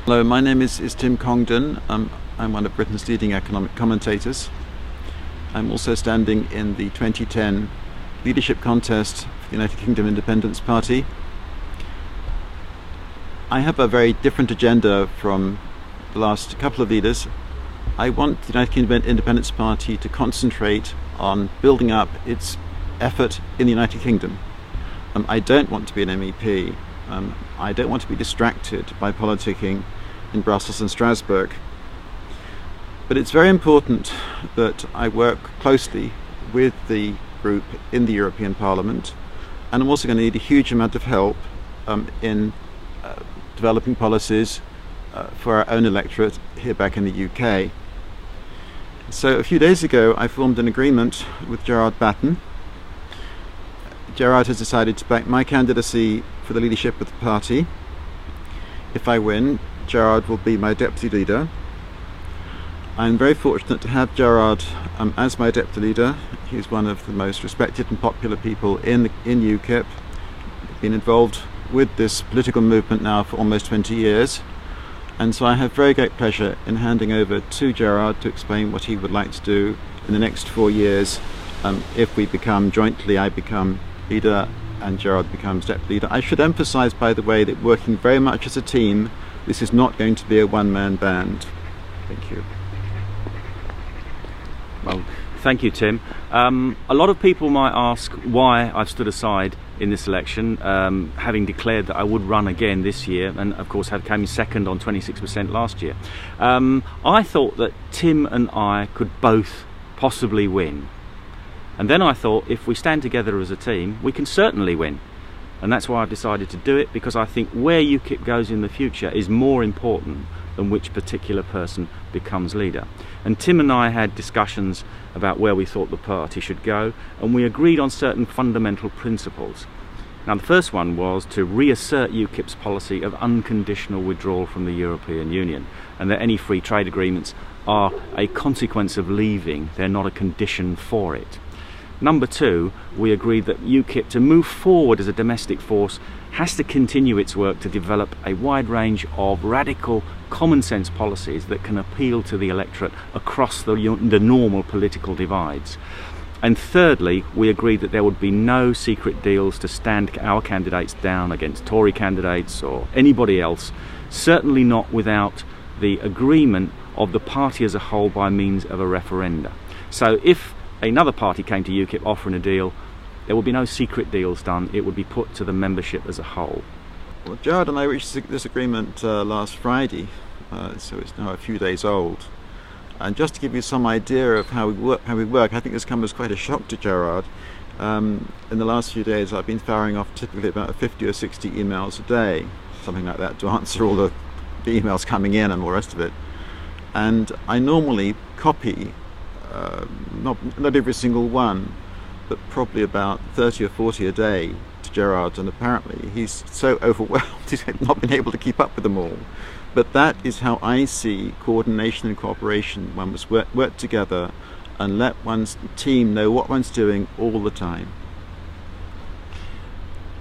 Hello, my name is Tim Congdon. I'm one of Britain's leading economic commentators. I'm also standing in the 2010 leadership contest for the United Kingdom Independence Party. I have a very different agenda from the last couple of leaders. I want the United Kingdom Independence Party to concentrate on building up its effort in the United Kingdom. I don't want to be an MEP. I don't want to be distracted by politicking in Brussels and Strasbourg. But it's very important that I work closely with the group in the European Parliament, and I'm also going to need a huge amount of help in developing policies for our own electorate here back in the UK. So a few days ago I formed an agreement with Gerard Batten. Gerard has decided to back my candidacy for the leadership of the party. If I win, Gerard will be my deputy leader. I'm very fortunate to have Gerard as my deputy leader. He's one of the most respected and popular people in UKIP. Been involved with this political movement now for almost 20 years. And so I have very great pleasure in handing over to Gerard to explain what he would like to do in the next 4 years if we become jointly, I become leader and Gerard becomes deputy leader. I should emphasise, by the way, that working very much as a team, this is not going to be a one-man band. Thank you. Well, thank you, Tim. A lot of people might ask why I've stood aside in this election, having declared that I would run again this year, and of course came second on 26% last year. I thought that Tim and I could both possibly win. And then I thought, if we stand together as a team, we can certainly win. And that's why I've decided to do it, because I think where UKIP goes in the future is more important than which particular person becomes leader. And Tim and I had discussions about where we thought the party should go, and we agreed on certain fundamental principles. Now, the first one was to reassert UKIP's policy of unconditional withdrawal from the European Union, and that any free trade agreements are a consequence of leaving, they're not a condition for it. Number two, we agreed that UKIP, to move forward as a domestic force, has to continue its work to develop a wide range of radical common sense policies that can appeal to the electorate across the normal political divides. And thirdly, we agreed that there would be no secret deals to stand our candidates down against Tory candidates or anybody else, certainly not without the agreement of the party as a whole by means of a referenda. So if another party came to UKIP offering a deal, there would be no secret deals done. It would be put to the membership as a whole. Well, Gerard and I reached this agreement last Friday, so it's now a few days old. And just to give you some idea of how we work, I think this comes as quite a shock to Gerard. In the last few days, I've been firing off typically about 50 or 60 emails a day, something like that, to answer all the emails coming in and all the rest of it. And I normally copy not every single one, but probably about 30 or 40 a day to Gerard, and apparently he's so overwhelmed he's not been able to keep up with them all. But that is how I see coordination and cooperation. One must work together and let one's team know what one's doing all the time.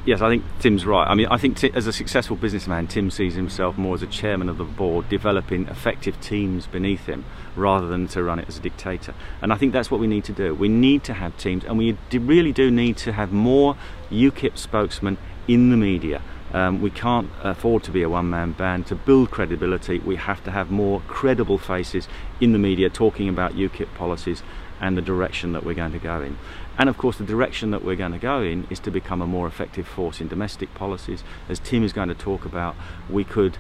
Yes, I think Tim's right. I mean, I think as a successful businessman, Tim sees himself more as a chairman of the board, developing effective teams beneath him rather than to run it as a dictator. And I think that's what we need to do. We need to have teams, and we really do need to have more UKIP spokesmen in the media. We can't afford to be a one-man band. To build credibility, we have to have more credible faces in the media talking about UKIP policies and the direction that we're going to go in. And of course, the direction that we're going to go in is to become a more effective force in domestic policies. As Tim is going to talk about, we could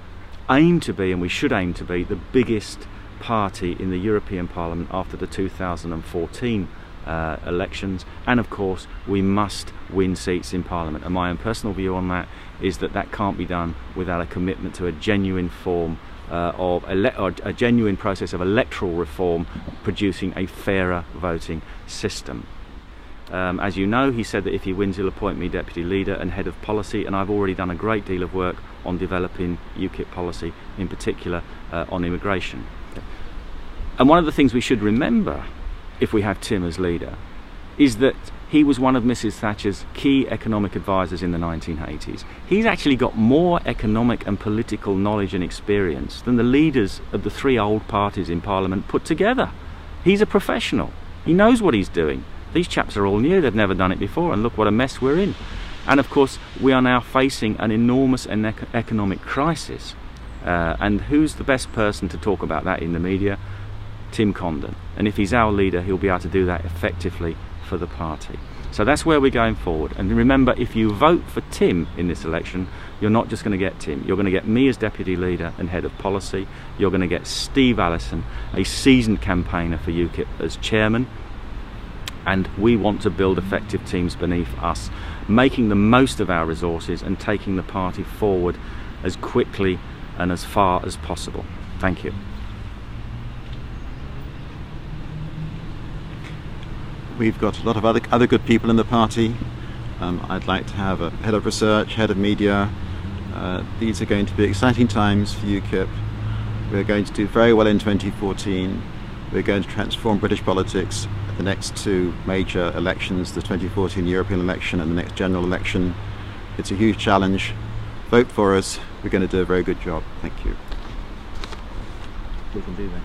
aim to be, and we should aim to be, the biggest party in the European Parliament after the 2014 elections, and of course we must win seats in Parliament. And my own personal view on that is that that can't be done without a commitment to a genuine form a genuine process of electoral reform, producing a fairer voting system. As you know, he said that if he wins, he'll appoint me deputy leader and head of policy, and I've already done a great deal of work on developing UKIP policy, in particular on immigration. And one of the things we should remember, if we have Tim as leader, is that He was one of Mrs. Thatcher's key economic advisors in the 1980s. He's actually got more economic and political knowledge and experience than the leaders of the three old parties in Parliament put together. He's a professional. He knows what he's doing. These chaps are all new, they've never done it before, and look what a mess we're in. And of course, we are now facing an enormous economic crisis. And who's the best person to talk about that in the media? Tim Congdon. And if he's our leader, he'll be able to do that effectively for the party. So that's where we're going forward. And remember, if you vote for Tim in this election, you're not just going to get Tim. You're going to get me as deputy leader and head of policy. You're going to get Steve Allison, a seasoned campaigner for UKIP, as chairman. And we want to build effective teams beneath us, making the most of our resources and taking the party forward as quickly and as far as possible. Thank you. We've got a lot of other good people in the party. I'd like to have a head of research, head of media. These are going to be exciting times for UKIP. We're going to do very well in 2014. We're going to transform British politics at the next two major elections, the 2014 European election and the next general election. It's a huge challenge. Vote for us. We're going to do a very good job. Thank you. We can do that.